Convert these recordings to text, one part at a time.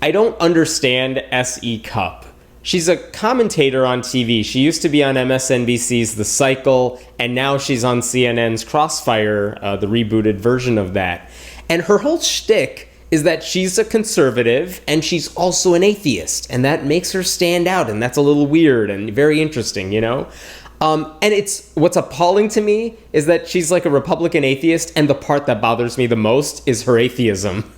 I don't understand S.E. Cupp. She's a commentator on TV. She used to be on MSNBC's The Cycle, and now she's on CNN's Crossfire, the rebooted version of that. And her whole shtick is that she's a conservative, and she's also an atheist, and that makes her stand out, and that's a little weird and very interesting, you know? And it's what's appalling to me is that she's like a Republican atheist, and the part that bothers me the most is her atheism.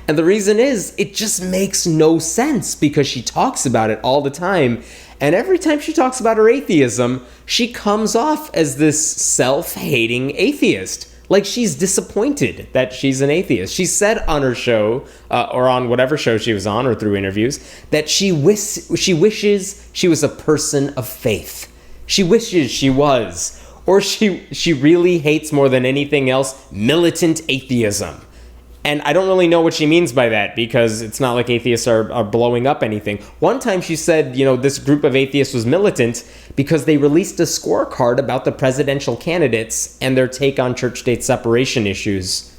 And the reason is, it just makes no sense because she talks about it all the time. And every time she talks about her atheism, she comes off as this self-hating atheist. Like she's disappointed that she's an atheist. She said on her show, or on whatever show she was on, or through interviews, that she wishes she was a person of faith. She wishes she was. Or she really hates more than anything else militant atheism. And I don't really know what she means by that because it's not like atheists are blowing up anything. One time she said, you know, this group of atheists was militant because they released a scorecard about the presidential candidates and their take on church-state separation issues.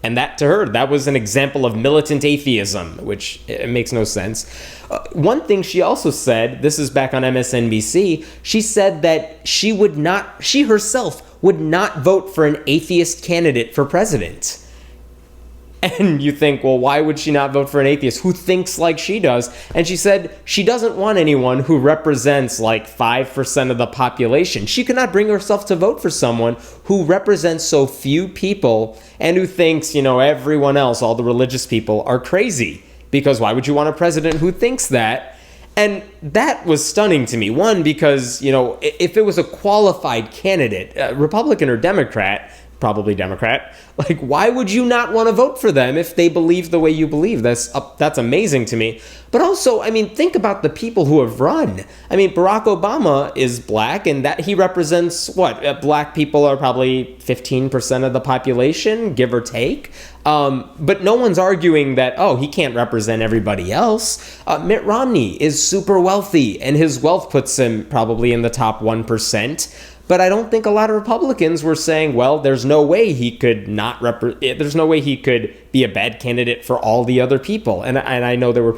And that, to her, that was an example of militant atheism, which it makes no sense. One thing she also said, this is back on MSNBC, she said that she herself would not vote for an atheist candidate for president. And you think, well, why would she not vote for an atheist who thinks like she does? And she said she doesn't want anyone who represents like 5% of the population. She could not bring herself to vote for someone who represents so few people and who thinks, you know, everyone else, all the religious people, are crazy. Because why would you want a president who thinks that? And that was stunning to me. One, because, you know, if it was a qualified candidate, Republican or Democrat, probably Democrat, like, why would you not want to vote for them if they believe the way you believe? That's amazing to me. But also, I mean, think about the people who have run. I mean, Barack Obama is black, and that he represents what? Black people are probably 15% of the population, give or take. But no one's arguing that, oh, he can't represent everybody else. Mitt Romney is super wealthy, and his wealth puts him probably in the top 1%. But I don't think a lot of Republicans were saying, well, there's no way he could there's no way he could be a bad candidate for all the other people. And I know there were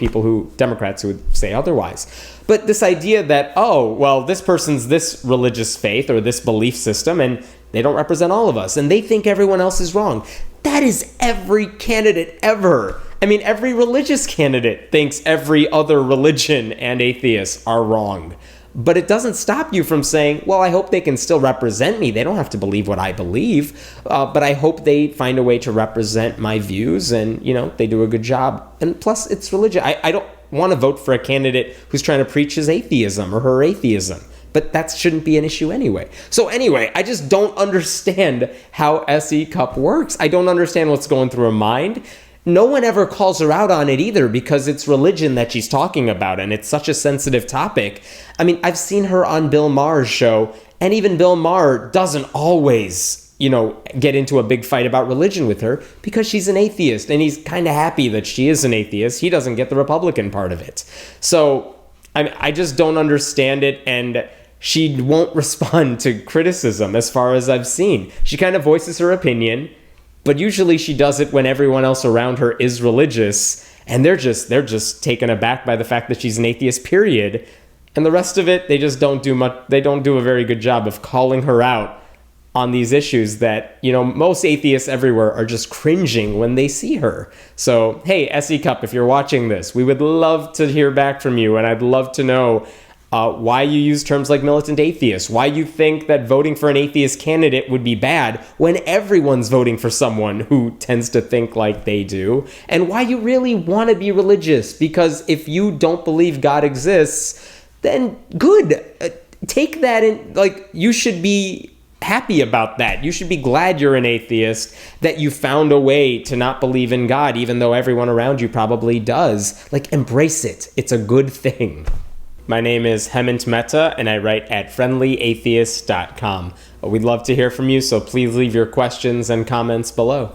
Democrats who would say otherwise. But this idea that, oh, well, this person's this religious faith or this belief system, and they don't represent all of us, and they think everyone else is wrong. That is every candidate ever. I mean, every religious candidate thinks every other religion and atheists are wrong. But it doesn't stop you from saying, well, I hope they can still represent me. They don't have to believe what I believe, but I hope they find a way to represent my views and, you know, they do a good job. And plus, it's religion. I don't want to vote for a candidate who's trying to preach his atheism or her atheism, but that shouldn't be an issue anyway. So anyway, I just don't understand how S.E. Cupp works. I don't understand what's going through her mind. No one ever calls her out on it either because it's religion that she's talking about and it's such a sensitive topic. I mean, I've seen her on Bill Maher's show, and even Bill Maher doesn't always, you know, get into a big fight about religion with her because she's an atheist, and he's kind of happy that she is an atheist. He doesn't get the Republican part of it. So I just don't understand it, and she won't respond to criticism as far as I've seen. She kind of voices her opinion, but usually she does it when everyone else around her is religious, and they're just taken aback by the fact that she's an atheist, period. And the rest of it, they just don't do much. They don't do a very good job of calling her out on these issues that, you know, most atheists everywhere are just cringing when they see her. So, hey, S.E. Cupp, if you're watching this, we would love to hear back from you, and I'd love to know why you use terms like militant atheist, why you think that voting for an atheist candidate would be bad when everyone's voting for someone who tends to think like they do, and why you really want to be religious, because if you don't believe God exists, then good. Take that in, like, you should be happy about that. You should be glad you're an atheist, that you found a way to not believe in God, even though everyone around you probably does. Like, embrace it. It's a good thing. My name is Hemant Mehta, and I write at friendlyatheist.com. We'd love to hear from you, so please leave your questions and comments below.